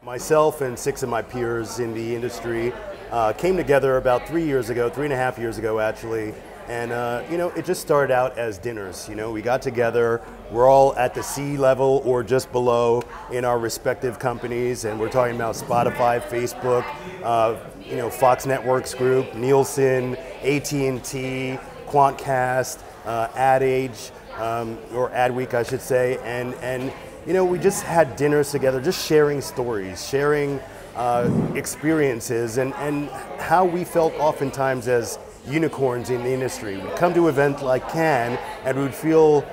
myself and 6 of my peers in the industry came together about 3 years ago, 3.5 years ago actually, and it just started out as dinners. We got together, we're all at the C level or just below in our respective companies, and we're talking about Spotify, Facebook, Fox Networks Group, Nielsen, AT&T, Quantcast, Ad.E.A, or Adweek I should say, and we just had dinners together, just sharing stories, sharing experiences, and how we felt oftentimes as unicorns in the industry. We'd come to an event like Cannes and we'd feel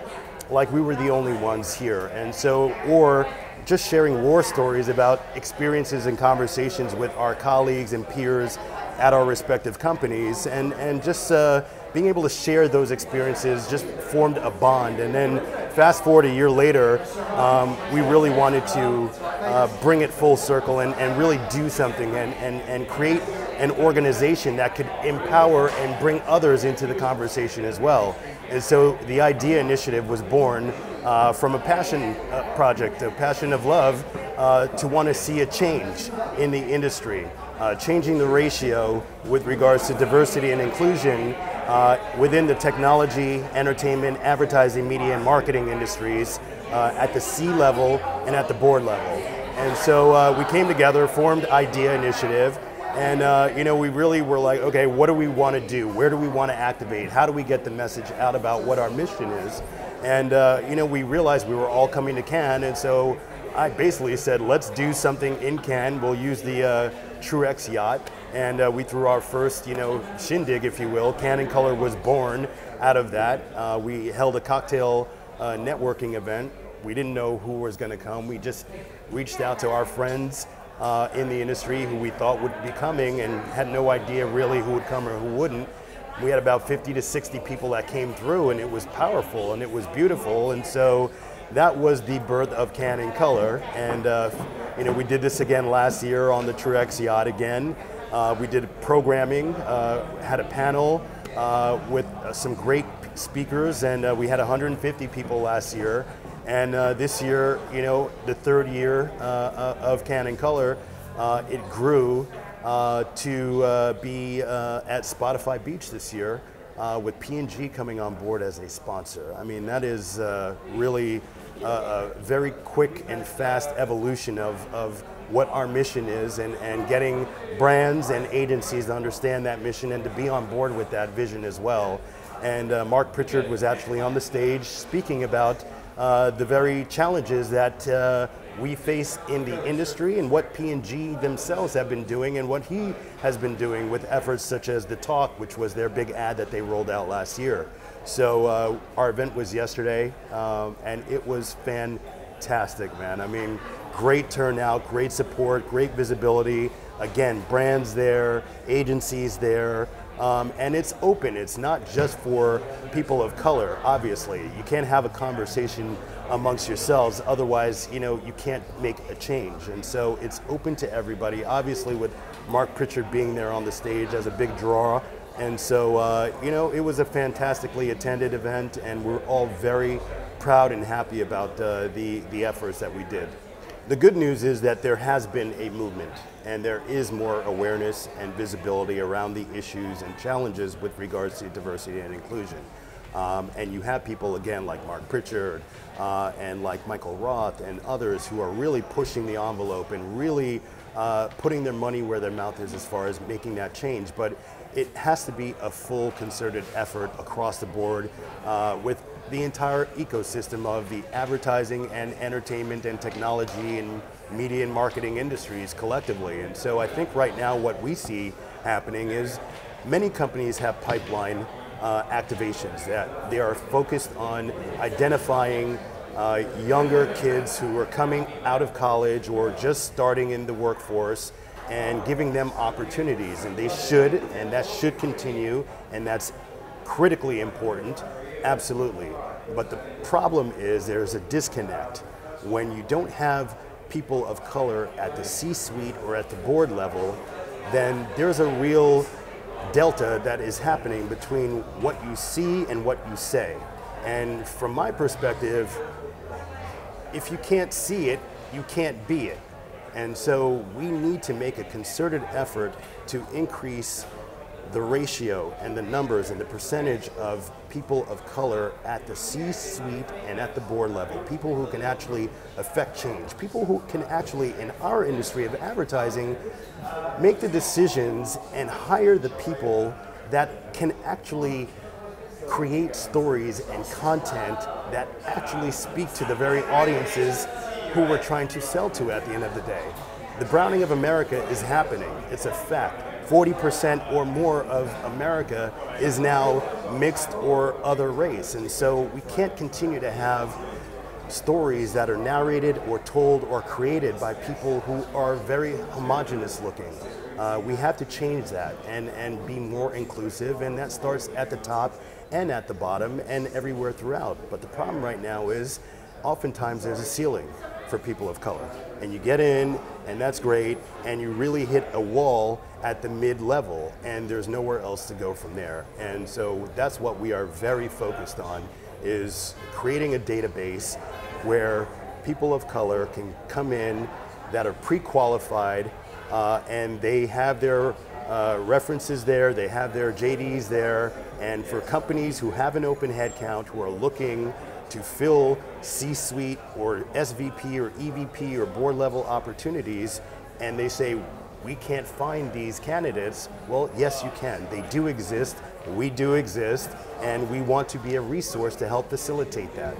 like we were the only ones here, and so, or just sharing war stories about experiences and conversations with our colleagues and peers at our respective companies, and just being able to share those experiences just formed a bond. And then fast forward a year later, we really wanted to bring it full circle and really do something and create an organization that could empower and bring others into the conversation as well. And so the I.D.E.A initiative was born from a passion project, a passion of love, to want to see a change in the industry, changing the ratio with regards to diversity and inclusion within the technology, entertainment, advertising, media, and marketing industries at the C level and at the board level. And so we came together, formed I.D.E.A initiative, and we really were like, okay, what do we want to do? Where do we want to activate? How do we get the message out about what our mission is? And we realized we were all coming to Cannes, and so I basically said, let's do something in Cannes. We'll use the Truex yacht, and we threw our first, shindig, if you will. Cannes in Color was born out of that. We held a cocktail networking event. We didn't know who was going to come. We just reached out to our friends in the industry who we thought would be coming, and had no idea really who would come or who wouldn't. We had about 50 to 60 people that came through, and it was powerful and it was beautiful. And so that was the birth of Cannes in Color. And we did this again last year on the Truex yacht again. We did programming, had a panel with some great speakers, and we had 150 people last year. And this year, the third year of Cannes in Color, it grew to be at Spotify Beach this year, with P&G coming on board as a sponsor. I mean, that is really a very quick and fast evolution of what our mission is, and getting brands and agencies to understand that mission and to be on board with that vision as well. And Marc Pritchard was actually on the stage speaking about the very challenges that we face in the industry, and what P&G themselves have been doing, and what he has been doing with efforts such as The Talk, which was their big ad that they rolled out last year. So our event was yesterday, and it was fantastic, man. I mean, great turnout, great support, great visibility. Again, brands there, agencies there. And it's open. It's not just for people of color, obviously. You can't have a conversation amongst yourselves, otherwise, you can't make a change. And so it's open to everybody, obviously with Marc Pritchard being there on the stage as a big draw. And so, it was a fantastically attended event, and we're all very proud and happy about the efforts that we did. The good news is that there has been a movement, and there is more awareness and visibility around the issues and challenges with regards to diversity and inclusion. And you have people, again, like Marc Pritchard and like Michael Roth and others who are really pushing the envelope and really putting their money where their mouth is as far as making that change. But it has to be a full concerted effort across the board with the entire ecosystem of the advertising and entertainment and technology and media and marketing industries collectively. And so I think right now what we see happening is many companies have pipeline activations that they are focused on identifying younger kids who are coming out of college or just starting in the workforce, and giving them opportunities, and they should, and that should continue, and that's critically important, absolutely. But the problem is there's a disconnect when you don't have people of color at the C-suite or at the board level. Then there's a real delta that is happening between what you see and what you say. And from my perspective, if you can't see it, you can't be it. And so we need to make a concerted effort to increase the ratio and the numbers and the percentage of people of color at the C-suite and at the board level, people who can actually affect change, people who can actually, in our industry of advertising, make the decisions and hire the people that can actually create stories and content that actually speak to the very audiences who we're trying to sell to at the end of the day. The browning of America is happening. It's a fact. 40% or more of America is now mixed or other race. And so we can't continue to have stories that are narrated or told or created by people who are very homogenous looking. We have to change that and be more inclusive, and that starts at the top and at the bottom and everywhere throughout. But the problem right now is oftentimes there's a ceiling for people of color. And you get in, and that's great, and you really hit a wall at the mid-level, and there's nowhere else to go from there. And so that's what we are very focused on, is creating a database where people of color can come in that are pre-qualified, and they have their references there, they have their JDs there, and for companies who have an open headcount, who are looking to fill C-suite or SVP or EVP or board level opportunities, and they say, we can't find these candidates. Well, yes, you can. They do exist, we do exist, and we want to be a resource to help facilitate that.